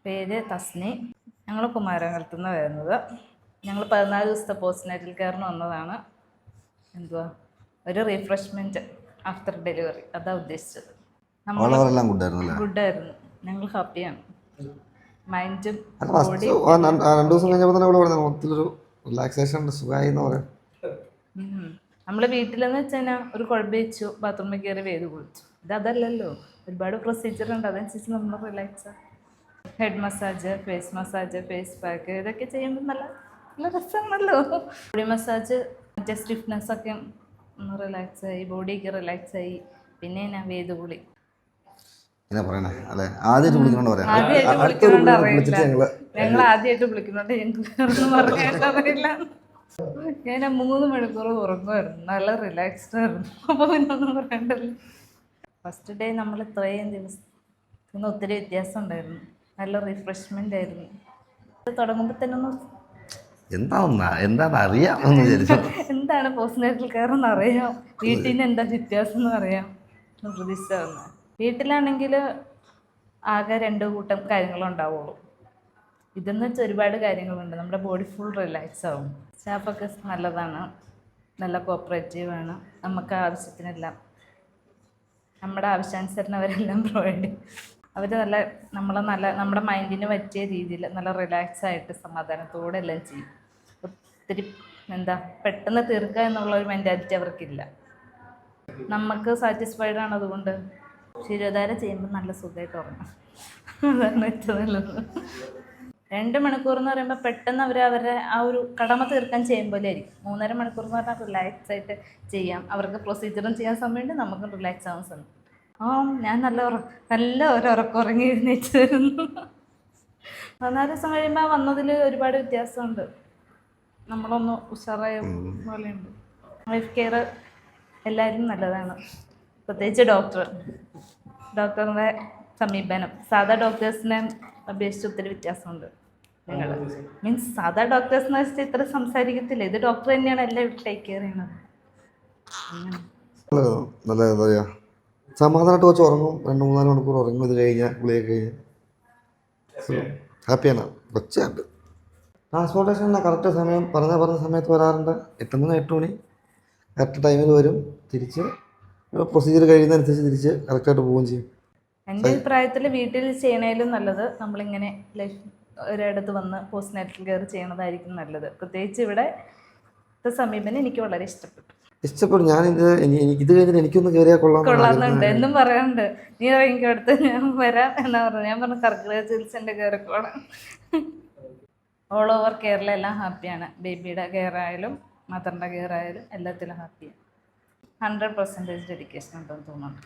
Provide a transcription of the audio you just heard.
പേര് തസ്നി. ഞങ്ങൾ കുമാരകലത്തു നിന്ന് വരുന്നത്. ഞങ്ങൾ 14 ദിവസത്തെ പോസ്റ്റ്നാറ്റൽ കെയറിന് വന്നതാണ്. എന്തുവാ ഒരു റീഫ്രഷ്മെൻറ്റ് ആഫ്റ്റർ ഡെലിവറി, അതാ ഉദ്ദേശിച്ചത്. ഗുഡായിരുന്നു. ഞങ്ങൾ ഹാപ്പിയാണ്. മൈൻഡും ബോഡിയും. 2 ദിവസം കഴിഞ്ഞപ്പോൾ റിലാക്സേഷൻ സുഖമായി എന്ന് പറയാം. നമ്മൾ വീട്ടിലെന്ന് വെച്ചാൽ ഒരു കുഴമ്പ് വെച്ചു, ബാത്റൂമിൽ കയറി വേദ കുളിച്ചു. അതല്ലല്ലോ, ഒരുപാട് പ്രൊസീജിയർ ഉണ്ട്. അതനുസരിച്ച് നമ്മൾ relax. Head massage, face massage, face pack, ഇതൊക്കെ ചെയ്യുമ്പോൾ നല്ല നല്ല രസമാണല്ലോ. ബോഡി മസാജ് മറ്റേ സ്റ്റിഫ്നെസ്സൊക്കെ ഒന്ന് റിലാക്സായി, ബോഡിയൊക്കെ റിലാക്സായി. പിന്നെ ഞാൻ വേദകുളി ആദ്യമായിട്ട് വിളിക്കുന്നുണ്ട് അറിയില്ല. ഞങ്ങൾ ആദ്യമായിട്ട് വിളിക്കുന്നുണ്ട്, ഞങ്ങൾക്ക് പറയാൻ അറിയില്ല. ഞാൻ 3 മണിക്കൂർ ഉറങ്ങുമായിരുന്നു, നല്ല റിലാക്സ്ഡ് ആയിരുന്നു. അപ്പോൾ പിന്നെ ഒന്നും പറയണ്ടല്ലോ. ഫസ്റ്റ് ഡേ നമ്മൾ ഇത്രയും ദിവസം ഒത്തിരി വ്യത്യാസം ഉണ്ടായിരുന്നു. നല്ല റിഫ്രഷ്മെൻ്റ് ആയിരുന്നു. തുടങ്ങുമ്പോൾ തന്നെ എന്താണ് പോസ്റ്റ്നാറ്റൽ കെയർ എന്ന് അറിയാം, വീട്ടിൽ നിന്ന് എന്താ വ്യത്യാസം എന്ന് അറിയാം. പ്രതീക്ഷ വന്നത് വീട്ടിലാണെങ്കിൽ ആകെ 2 കൂട്ടം കാര്യങ്ങളുണ്ടാവുള്ളൂ. ഇതെന്ന് വെച്ചാൽ ഒരുപാട് കാര്യങ്ങളുണ്ട്. നമ്മുടെ ബോഡി ഫുൾ റിലാക്സ് ആവും. സ്റ്റാഫൊക്കെ നല്ലതാണ്, നല്ല കോപ്പറേറ്റീവാണ്. നമുക്ക് ആവശ്യത്തിനെല്ലാം നമ്മുടെ ആവശ്യാനുസരണം അവരെല്ലാം പ്രൊവൈഡ് ചെയ്യും. അവർ നമ്മുടെ മൈൻഡിന് പറ്റിയ രീതിയിൽ നല്ല റിലാക്സ് ആയിട്ട് സമാധാനത്തോടെ എല്ലാം ചെയ്യും. ഒത്തിരി പെട്ടെന്ന് തീർക്കുക എന്നുള്ളൊരു മെൻറ്റാലിറ്റി അവർക്കില്ല. നമുക്ക് സാറ്റിസ്ഫൈഡ് ആണ്. അതുകൊണ്ട് ശിരോധാര ചെയ്യുമ്പോൾ നല്ല സുഖമായിട്ട് ഉറങ്ങാം. അതാണ് ഏറ്റവും നല്ലത്. 2 മണിക്കൂർ എന്ന് പറയുമ്പോൾ പെട്ടെന്ന് അവരുടെ ആ ഒരു കടമ തീർക്കാൻ ചെയ്യുമ്പോൾ ആയിരിക്കും. 3.5 മണിക്കൂർ എന്ന് പറഞ്ഞാൽ റിലാക്സ് ആയിട്ട് ചെയ്യാം. അവർക്ക് പ്രൊസീജിയറും ചെയ്യാൻ സമയമുണ്ട്, നമുക്കും റിലാക്സ് ആവാൻ സമയം. ഞാൻ നല്ല ഒരു ഉറക്കം ഉറങ്ങി എഴുന്നേറ്റ് വരുന്നു. 14 ദിവസം കഴിയുമ്പോൾ വന്നതിൽ ഒരുപാട് വ്യത്യാസമുണ്ട്. നമ്മളൊന്ന് ഉഷാറായ പോലെയുണ്ട്. ലൈഫ് കെയർ എല്ലാവരും നല്ലതാണ്. പ്രത്യേകിച്ച് ഡോക്ടറിൻ്റെ സമീപനം സാധാ ഡോക്ടേഴ്സിനെ അപേക്ഷിച്ച് ഒത്തിരി വ്യത്യാസമുണ്ട്. നിങ്ങൾ മീൻസ് സാധാ ഡോക്ടേഴ്സിനെ വെച്ചിട്ട് ഇത്ര സംസാരിക്കത്തില്ല. ഇത് ഡോക്ടർ തന്നെയാണ് എല്ലാം ടേക്ക് കെയർ ചെയ്യുന്നത്. സമാധാനമായിട്ട് വെച്ച് ഉറങ്ങും. 2-3 മണിക്കൂർ ഉറങ്ങും. ഇത് കഴിഞ്ഞാൽ ഗുളിയൊക്കെ കഴിഞ്ഞ് ഹാപ്പിയാണ്. കൊച്ചായിട്ട് ട്രാൻസ്പോർട്ടേഷൻ കറക്റ്റ് സമയം പറഞ്ഞ സമയത്ത് വരാറുണ്ട്. 8 മണി കറക്റ്റ് ടൈമിൽ വരും. തിരിച്ച് പ്രൊസീജിയർ കഴിയുന്നതനുസരിച്ച് തിരിച്ച് കറക്റ്റായിട്ട് പോവുകയും ചെയ്യും. എൻ്റെ അഭിപ്രായത്തിൽ വീട്ടിൽ ചെയ്യണേലും നല്ലത് നമ്മളിങ്ങനെ ഒരിടത്ത് വന്ന് പോസ്റ്റ്നാറ്റൽ കെയർ ചെയ്യണതായിരിക്കും നല്ലത്. പ്രത്യേകിച്ച് ഇവിടെ സമീപനം എനിക്ക് വളരെ ഇഷ്ടപ്പെട്ടു. ഞാനിത് കഴിഞ്ഞിട്ട് എനിക്കൊന്ന് കയറിയാൽ കൊള്ളാന്നുണ്ട് എന്നും പറയാറുണ്ട്. നീ ഇറങ്ങിക്കടുത്ത് ഞാൻ വരാം എന്നാ പറഞ്ഞു. ഞാൻ പറഞ്ഞു കർക്കിടക ചികിത്സൻ്റെ കയറിക്കോളാം. ഓൾ ഓവർ കേരളെല്ലാം ഹാപ്പിയാണ്. ബേബിയുടെ കെയർ ആയാലും മദറിൻ്റെ കെയർ ആയാലും എല്ലാത്തിലും ഹാപ്പിയാണ്. 100% ഡെഡിക്കേഷൻ ഉണ്ടെന്ന് തോന്നുന്നുണ്ട്.